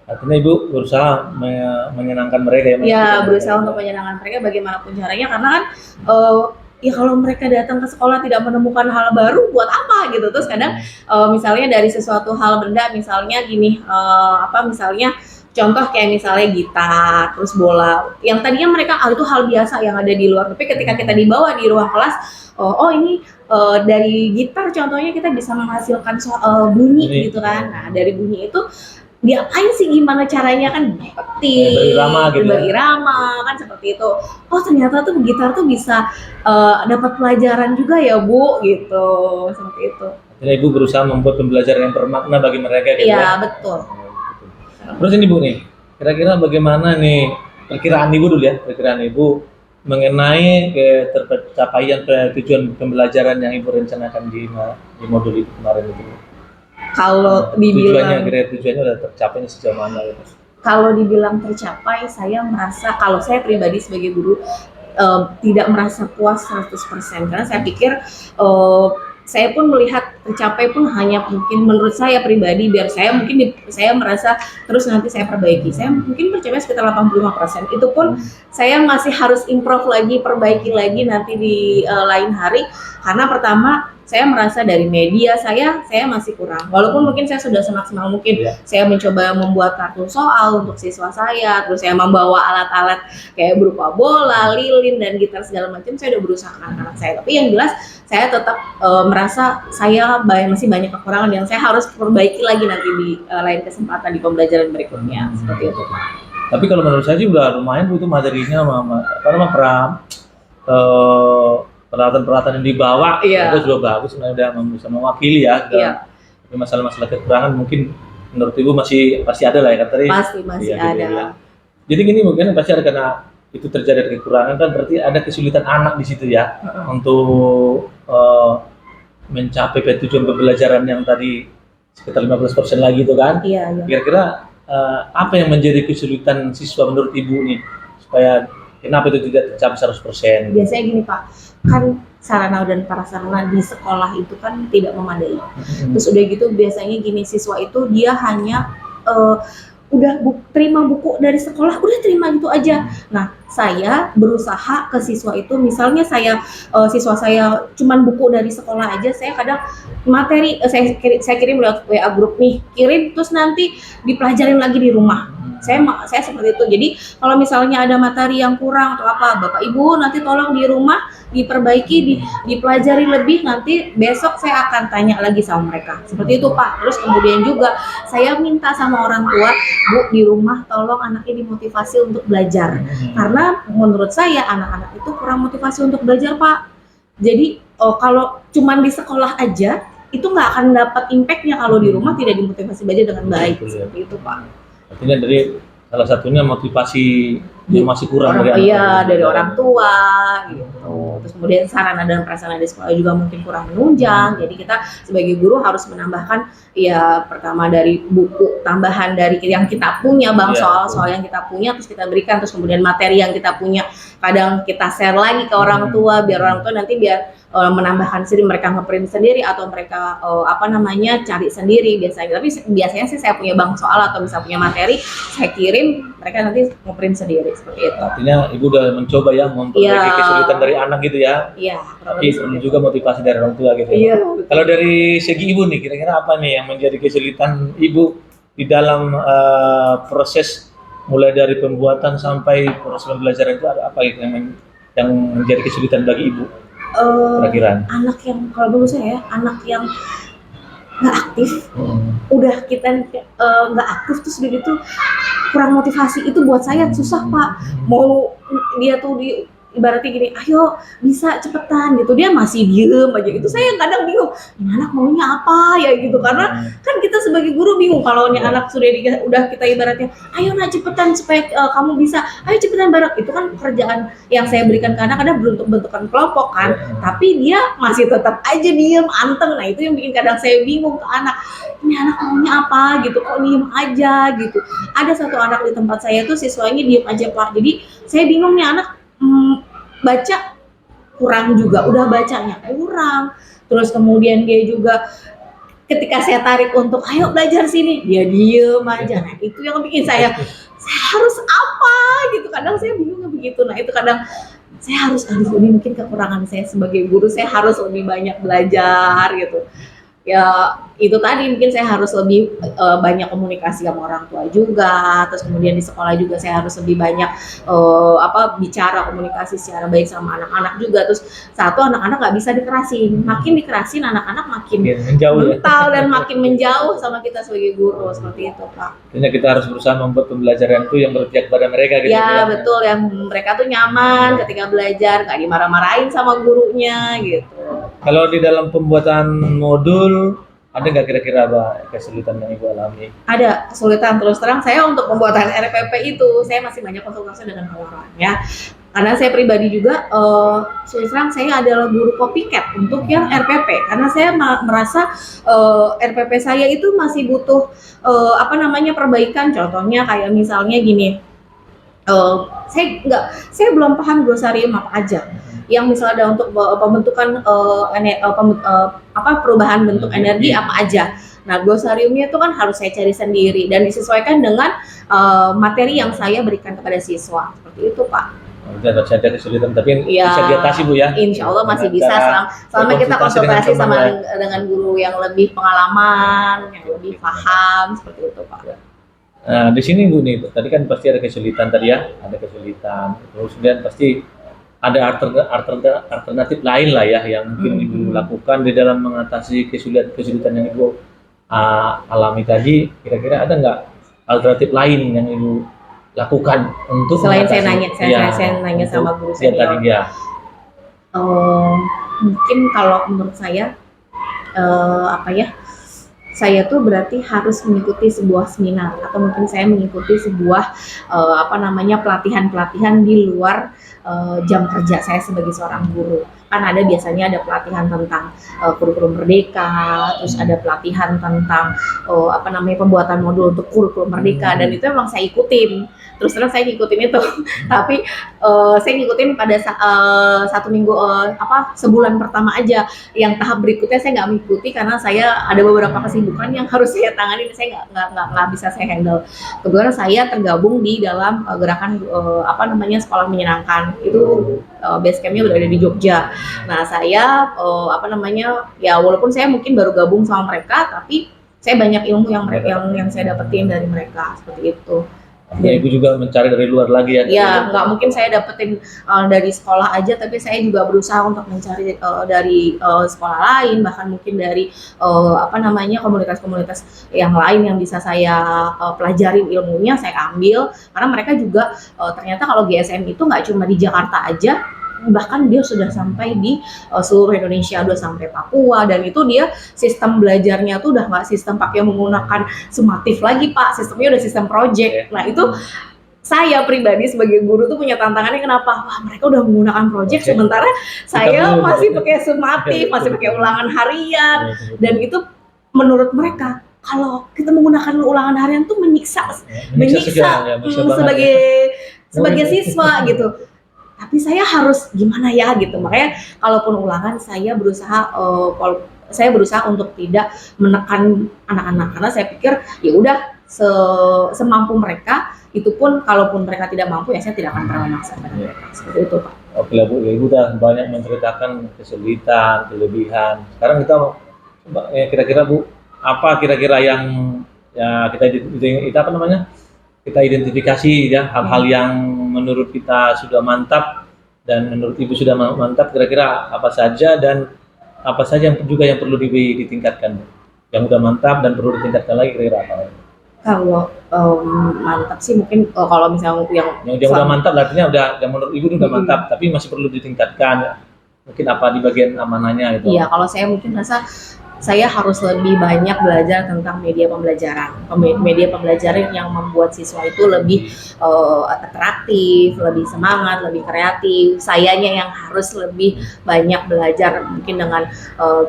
artinya Ibu berusaha menyenangkan mereka ya? Ya, berusaha untuk menyenangkan mereka bagaimanapun caranya, karena kan ya kalau mereka datang ke sekolah tidak menemukan hal baru, buat apa gitu. Terus kadang misalnya dari sesuatu hal benda, misalnya gini, misalnya contoh kayak misalnya gitar, terus bola, yang tadinya mereka itu hal biasa yang ada di luar, tapi ketika kita dibawa di ruang kelas, ini dari gitar contohnya kita bisa menghasilkan bunyi gitu kan. Nah dari bunyi itu diapain sih, gimana caranya kan, dipetik, berirama kan seperti itu. Oh ternyata tuh gitar tuh bisa dapat pelajaran juga ya Bu gitu, seperti itu. Jadi Ibu berusaha membuat pembelajaran yang bermakna bagi mereka gitu ya? Iya betul. Terus ini Bu nih, kira-kira bagaimana nih perkiraan Ibu dulu ya, perkiraan Ibu mengenai tercapaian tujuan pembelajaran yang Ibu rencanakan di modul itu kemarin itu? Kalau dibilang tujuannya udah tercapai sejauh mana gitu? Kalau dibilang tercapai, saya merasa, kalau saya pribadi sebagai guru tidak merasa puas 100%, karena saya pikir saya pun melihat tercapai pun hanya mungkin menurut saya pribadi, biar saya mungkin saya merasa terus nanti saya perbaiki. Saya mungkin percaya sekitar 85%. Itu pun saya masih harus improve lagi, perbaiki lagi nanti di lain hari, karena pertama saya merasa dari media saya masih kurang. Walaupun mungkin saya sudah semaksimal mungkin, saya mencoba membuat kartu soal untuk siswa saya, terus saya membawa alat-alat kayak berupa bola, lilin, dan gitar segala macam, saya udah berusaha ke anak-anak saya. Tapi yang jelas saya tetap merasa saya masih banyak kekurangan yang saya harus perbaiki lagi nanti di lain kesempatan di pembelajaran berikutnya, seperti itu. Tapi kalau menurut saya sih udah lumayan Bu itu materinya, peralatan-peralatan yang dibawa itu sudah bagus, sebenarnya udah bisa mewakili ya. Tapi masalah-masalah kekurangan mungkin menurut Ibu pasti ada lah ya kan tadi? Pasti masih ada. Ya. Jadi gini mungkin pasti ada, karena itu terjadi ada kekurangan kan berarti ada kesulitan anak di situ ya untuk mencapai tujuan pembelajaran yang tadi sekitar 15% lagi itu kan? Iya. Kira-kira apa yang menjadi kesulitan siswa menurut Ibu nih supaya kenapa itu tidak tercapai 100%? Biasanya gini Pak, kan sarana dan prasarana di sekolah itu kan tidak memadai. Terus udah gitu biasanya gini, siswa itu dia hanya udah terima buku dari sekolah, udah terima gitu aja. Nah, saya berusaha ke siswa itu, misalnya siswa saya cuman buku dari sekolah aja, saya kadang materi saya kirim lewat WA grup nih, kirim terus nanti dipelajarin lagi di rumah. Saya seperti itu. Jadi kalau misalnya ada materi yang kurang atau apa, Bapak Ibu nanti tolong di rumah diperbaiki, dipelajari lebih, nanti besok saya akan tanya lagi sama mereka. Seperti itu Pak. Terus kemudian juga saya minta sama orang tua, Bu, di rumah tolong anaknya dimotivasi untuk belajar. Karena menurut saya anak-anak itu kurang motivasi untuk belajar Pak. Jadi kalau cuman di sekolah aja itu nggak akan dapat impactnya kalau di rumah tidak dimotivasi belajar dengan baik. Seperti itu Pak. Artinya dari salah satunya motivasi yang masih kurang dari orang tua gitu. Terus kemudian sarana dan prasarana di sekolah juga mungkin kurang menunjang. Jadi kita sebagai guru harus menambahkan ya pertama dari buku tambahan dari yang kita punya soal yang kita punya, terus kita berikan, terus kemudian materi yang kita punya kadang kita share lagi ke orang tua biar orang tua nanti menambahkan sendiri, mereka ngeprint sendiri atau mereka cari sendiri biasanya. Tapi biasanya sih saya punya bank soal atau misalnya punya materi, saya kirim, mereka nanti ngeprint sendiri seperti itu. Artinya Ibu udah mencoba ya memperbaiki kesulitan dari anak gitu ya. Iya. Tapi perlu juga motivasi dari orang tua gitu. Iya. Kalau dari segi Ibu nih, kira-kira apa nih yang menjadi kesulitan Ibu di dalam proses mulai dari pembuatan sampai proses pembelajaran itu, ada apa yang menjadi kesulitan bagi Ibu? Kira-kira anak yang, kalau menurut saya anak yang nggak aktif, udah kita nggak aktif terus begitu kurang motivasi, itu buat saya susah Pak. Mau dia tuh ibaratnya gini, ayo bisa cepetan gitu, dia masih diem aja gitu. Saya kadang bingung, ini anak maunya apa ya gitu, karena kan kita sebagai guru bingung kalau ini anak udah kita ibaratnya, ayo nak cepetan supaya kamu bisa, ayo cepetan bareng. Itu kan pekerjaan yang saya berikan ke anak, kadang bentukan kelompok kan, tapi dia masih tetap aja diem, anteng. Nah itu yang bikin kadang saya bingung ke anak, ini anak maunya apa gitu, kok diem aja gitu. Ada satu anak di tempat saya tuh siswanya diem aja Pak, jadi saya bingung nih anak baca kurang juga, udah bacanya kurang, terus kemudian dia juga ketika saya tarik untuk ayo belajar sini, dia diem aja. Nah itu yang bikin saya harus apa gitu, kadang saya bingungnya begitu. Nah itu kadang saya harus, ini mungkin kekurangan saya sebagai guru, saya harus lebih banyak belajar gitu ya. Itu tadi mungkin saya harus lebih banyak komunikasi sama orang tua juga, terus kemudian di sekolah juga saya harus lebih banyak bicara komunikasi secara baik sama anak-anak juga. Terus anak-anak nggak bisa dikerasin, makin dikerasin anak-anak makin mental dan makin menjauh sama kita sebagai guru. Seperti itu Pak. Artinya kita harus berusaha membuat pembelajaran itu yang berpihak pada mereka gitu ya. Betul, yang mereka tuh nyaman ketika belajar, nggak dimarah-marahin sama gurunya gitu. Kalau di dalam pembuatan modul, ada nggak kira-kira apa kesulitan yang Ibu alami? Ada kesulitan, terus terang saya untuk pembuatan RPP itu saya masih banyak konsultasi dengan orang ya. Karena saya pribadi juga terus terang saya adalah guru copycat untuk yang RPP, karena saya merasa RPP saya itu masih butuh perbaikan. Contohnya kayak misalnya gini, saya belum paham glosarium apa aja. Yang misalnya ada untuk pembentukan perubahan bentuk energi apa aja. Nah, glosariumnya itu kan harus saya cari sendiri dan disesuaikan dengan materi yang saya berikan kepada siswa. Seperti itu, Pak. Ada kesulitan, tapi bisa diatasi Bu ya. Insya Allah masih bisa selama kita konsultasi dengan guru yang lebih pengalaman, yang lebih paham, seperti itu, Pak. Nah, di sini Bu nih, tadi kan pasti ada kesulitan tadi ya, terus kemudian pasti ada alternatif lain lah ya yang mungkin Ibu lakukan di dalam mengatasi kesulitan yang Ibu alami tadi. Kira-kira ada nggak alternatif lain yang Ibu lakukan untuk selain saya nanya sama guru senior tadi ya? Mungkin kalau menurut saya saya tuh berarti harus mengikuti sebuah seminar atau mungkin saya mengikuti sebuah pelatihan-pelatihan di luar jam kerja saya sebagai seorang guru. Kan ada biasanya ada pelatihan tentang kurikulum merdeka, terus ada pelatihan tentang pembuatan modul untuk kurikulum merdeka, dan itu memang saya ikutin. Terus terang saya ngikutin itu, tapi saya ngikutin pada satu minggu sebulan pertama aja. Yang tahap berikutnya saya nggak mengikuti karena saya ada beberapa kesibukan yang harus saya tangani, saya nggak bisa saya handle. Kebetulan saya tergabung di dalam gerakan sekolah menyenangkan itu. Base campnya udah ada di Jogja. Nah saya walaupun saya mungkin baru gabung sama mereka, tapi saya banyak ilmu yang saya dapetin dari mereka seperti itu. Ya, ibu juga mencari dari luar lagi ya? Ya, nggak mungkin saya dapetin dari sekolah aja, tapi saya juga berusaha untuk mencari dari sekolah lain, bahkan mungkin dari komunitas-komunitas yang lain yang bisa saya pelajarin ilmunya, saya ambil. Karena mereka juga ternyata kalau GSM itu nggak cuma di Jakarta aja, bahkan dia sudah sampai di seluruh Indonesia, udah sampai Papua, dan itu dia sistem belajarnya tuh udah nggak sistem pakai menggunakan sumatif lagi Pak, sistemnya udah sistem project. Nah itu saya pribadi sebagai guru tuh punya tantangannya, kenapa? Wah, mereka udah menggunakan project, sementara saya masih pakai sumatif, masih pakai ulangan harian, dan itu menurut mereka kalau kita menggunakan ulangan harian tuh menyiksa sebagai siswa gitu. Tapi saya harus gimana ya gitu, makanya kalaupun ulangan saya berusaha untuk tidak menekan anak-anak, karena saya pikir ya udah semampu mereka. Itu pun kalaupun mereka tidak mampu ya saya tidak akan pernah memaksa mereka, seperti itu Pak. Oke lah Bu, ya, Ibu udah banyak menceritakan kesulitan, kelebihan. Sekarang kita kira-kira Bu, apa kira-kira yang ya kita identifikasi ya hal-hal yang menurut kita sudah mantap dan menurut Ibu sudah mantap, kira-kira apa saja dan apa saja yang perlu ditingkatkan, yang udah mantap dan perlu ditingkatkan lagi, kira-kira apa? Kalau mantap sih mungkin kalau misalnya yang udah mantap artinya yang menurut Ibu udah mantap tapi masih perlu ditingkatkan, mungkin apa di bagian amanahnya gitu. Iya, kalau saya mungkin rasa saya harus lebih banyak belajar tentang media pembelajaran yang membuat siswa itu lebih atraktif, lebih semangat, lebih kreatif. Sayanya yang harus lebih banyak belajar mungkin dengan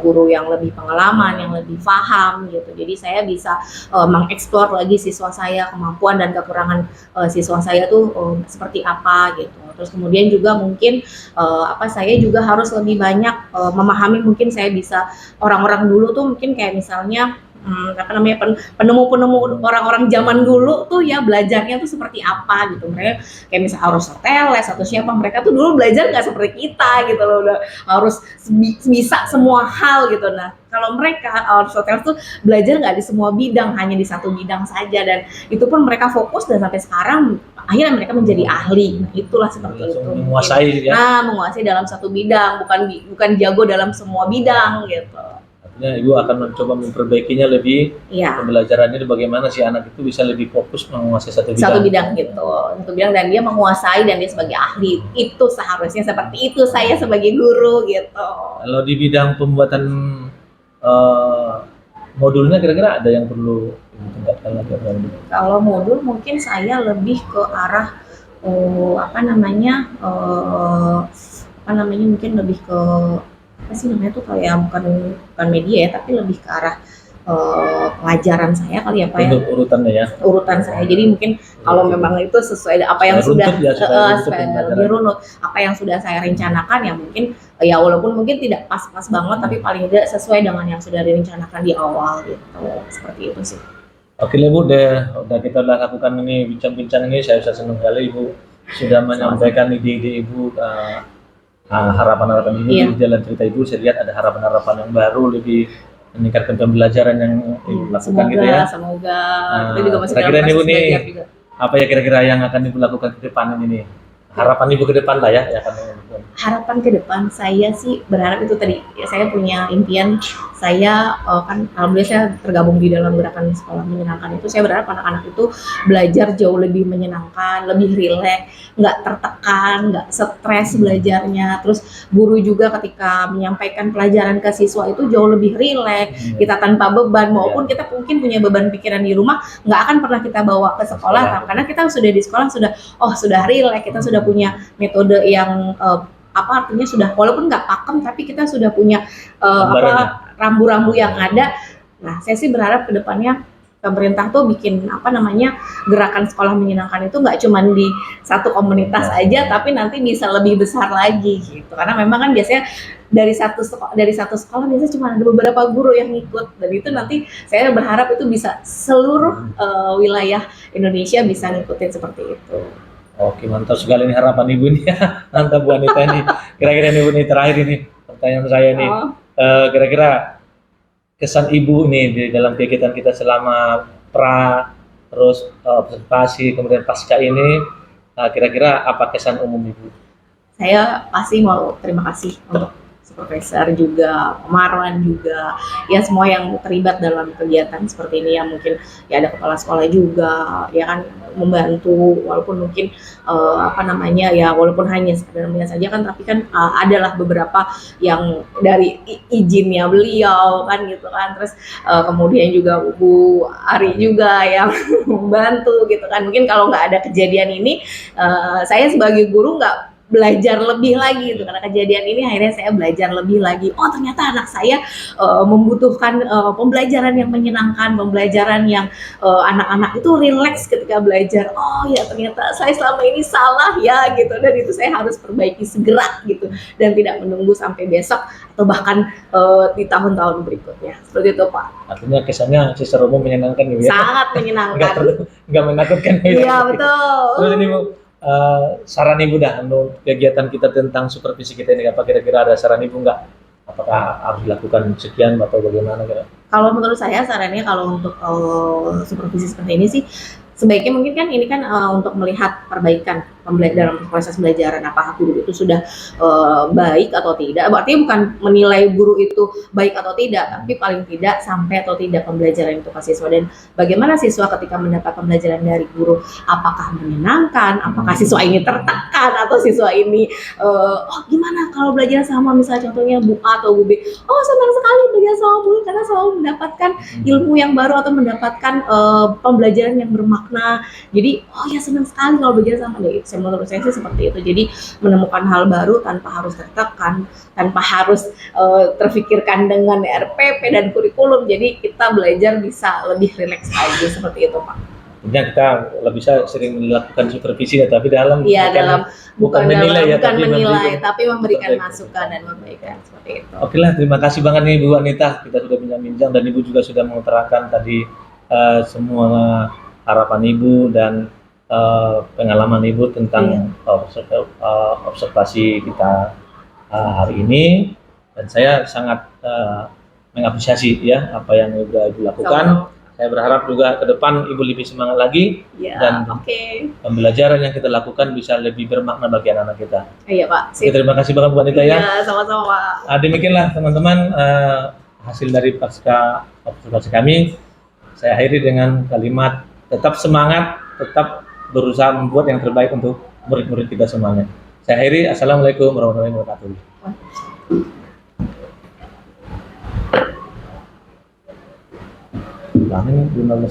guru yang lebih pengalaman, yang lebih paham gitu. Jadi saya bisa mengeksplor lagi siswa saya, kemampuan dan kekurangan siswa saya tuh seperti apa gitu. Terus kemudian juga mungkin saya juga harus lebih banyak memahami, mungkin saya bisa orang-orang dulu tuh mungkin kayak misalnya penemu-penemu orang-orang zaman dulu tuh ya belajarnya tuh seperti apa gitu. Mereka kayak misalnya Aristoteles atau siapa, mereka tuh dulu belajar nggak seperti kita gitu loh, udah harus bisa semua hal gitu. Nah kalau mereka Aristoteles tuh belajar nggak di semua bidang, hanya di satu bidang saja, dan itu pun mereka fokus dan sampai sekarang akhirnya mereka menjadi ahli. Nah, itulah seperti itu. Menguasai ya. Nah, menguasai dalam satu bidang, bukan jago dalam semua bidang gitu. Ibu akan mencoba memperbaikinya lebih, pembelajarannya bagaimana si anak itu bisa lebih fokus menguasai satu bidang gitu, dan dia menguasai dan dia sebagai ahli. Itu seharusnya seperti itu saya sebagai guru gitu. Kalau di bidang pembuatan modulnya kira-kira ada yang perlu ditingkatkan lagi? Kalau modul mungkin saya lebih ke arah mungkin lebih ke apa sih namanya tuh, kayak bukan media ya, tapi lebih ke arah pengajaran saya kali ya Pak ya. Urutan saya. Jadi mungkin kalau memang itu sesuai apa yang sudah lebih runut, apa yang sudah saya rencanakan ya mungkin ya walaupun mungkin tidak pas-pas banget, tapi paling tidak sesuai dengan yang sudah direncanakan di awal gitu. Seperti itu sih. Oke Bu, udah kita lakukan ini bincang-bincang ini, saya senang sekali Ibu sudah menyampaikan ide-ide Ibu, harapan-harapan Ibu di jalan cerita Ibu. Saya lihat ada harapan-harapan yang baru, lebih meningkatkan pembelajaran yang Ibu lakukan gitu ya. Semoga kita juga masih dalam proses belajar juga. Apa ya kira-kira yang akan Ibu lakukan ke depan ini? harapan Ibu ke depan lah ya kan. Harapan ke depan saya sih berharap itu tadi ya, saya punya impian, saya kan alhamdulillah saya tergabung di dalam gerakan sekolah menyenangkan itu. Saya berharap anak-anak itu belajar jauh lebih menyenangkan, lebih rileks, nggak tertekan, nggak stres belajarnya. Terus guru juga ketika menyampaikan pelajaran ke siswa itu jauh lebih rileks, kita tanpa beban, maupun kita mungkin punya beban pikiran di rumah nggak akan pernah kita bawa ke sekolah, karena kita sudah di sekolah sudah rileks, kita sudah punya metode yang artinya sudah walaupun nggak pakem tapi kita sudah punya rambu-rambu yang ada. Nah, saya sih berharap ke depannya pemerintah tuh bikin gerakan sekolah menyenangkan itu nggak cuma di satu komunitas aja, tapi nanti bisa lebih besar lagi gitu. Karena memang kan biasanya dari satu sekolah biasanya cuma ada beberapa guru yang ngikut, dan itu nanti saya berharap itu bisa seluruh wilayah Indonesia bisa ngikutin seperti itu. Oke, mantap sekali nih harapan Ibu nih ya. Mantap Bu Anita nih. Kira-kira nih Bu nih terakhir ini pertanyaan saya nih. Kira-kira kesan Ibu nih di dalam kegiatan kita selama terus observasi kemudian pasca ini, kira-kira apa kesan umum Ibu? Saya pasti mau terima kasih untuk Profesor juga, Marwan juga, ya semua yang terlibat dalam kegiatan seperti ini, yang mungkin ya ada kepala sekolah juga, ya kan membantu walaupun mungkin walaupun hanya sekedar melihat saja kan, tapi kan adalah beberapa yang dari izinnya beliau kan gitu kan, terus kemudian juga Bu Ari juga yang membantu gitu kan. Mungkin kalau nggak ada kejadian ini, saya sebagai guru nggak belajar lebih lagi gitu, karena kejadian ini akhirnya saya belajar lebih lagi. Oh, ternyata anak saya membutuhkan pembelajaran yang menyenangkan, pembelajaran yang anak-anak itu rileks ketika belajar. Oh ya, ternyata saya selama ini salah ya gitu, dan itu saya harus perbaiki segera gitu, dan tidak menunggu sampai besok atau bahkan di tahun-tahun berikutnya. Seperti itu Pak. Artinya kesannya secara umum menyenangkan ya? Sangat menyenangkan. Nggak menakutkan ya? Iya betul. Terus ini Bu, saran Ibu dah untuk kegiatan kita tentang supervisi kita ini, apa kira-kira ada saran Ibu nggak? Apakah harus dilakukan sekian atau bagaimana kira? Kalau menurut saya sarannya kalau untuk supervisi seperti ini sih sebaiknya mungkin kan ini kan untuk melihat perbaikan dalam proses pembelajaran, apakah guru itu sudah baik atau tidak. Berarti bukan menilai guru itu baik atau tidak, tapi paling tidak sampai atau tidak pembelajaran itu ke siswa, dan bagaimana siswa ketika mendapat pembelajaran dari guru, apakah menyenangkan, apakah siswa ini tertekan, atau siswa ini gimana kalau belajar sama misalnya contohnya Bu A atau Bu B, oh senang sekali belajar sama Bu karena selalu mendapatkan ilmu yang baru atau mendapatkan pembelajaran yang bermakna. Jadi oh ya senang sekali kalau belajar sama dia. Menurut saya sih seperti itu. Jadi menemukan hal baru tanpa harus tertekan, tanpa harus terfikirkan dengan RPP dan kurikulum. Jadi kita belajar bisa lebih rileks aja, seperti itu Pak. Tentunya kita bisa sering melakukan supervisi ya, tapi bukan menilai, tapi memberikan masukan dan perbaikan seperti itu. Oke lah, terima kasih banget nih Bu Anita, kita sudah bincang-bincang dan Ibu juga sudah mengutarakan tadi semua harapan Ibu dan pengalaman Ibu tentang observasi kita hari ini, dan saya sangat mengapresiasi ya apa yang Ibu lakukan. Saya berharap juga ke depan Ibu lebih semangat lagi dan pembelajaran yang kita lakukan bisa lebih bermakna bagi anak-anak kita. Iya Pak. Oke, terima kasih banget Bu Anita ya. Iya, sama-sama Pak. Demikianlah teman-teman hasil dari pasca observasi kami. Saya akhiri dengan kalimat tetap semangat, tetap berusaha membuat yang terbaik untuk murid-murid kita semuanya. Saya akhiri, assalamualaikum warahmatullahi wabarakatuh. Ini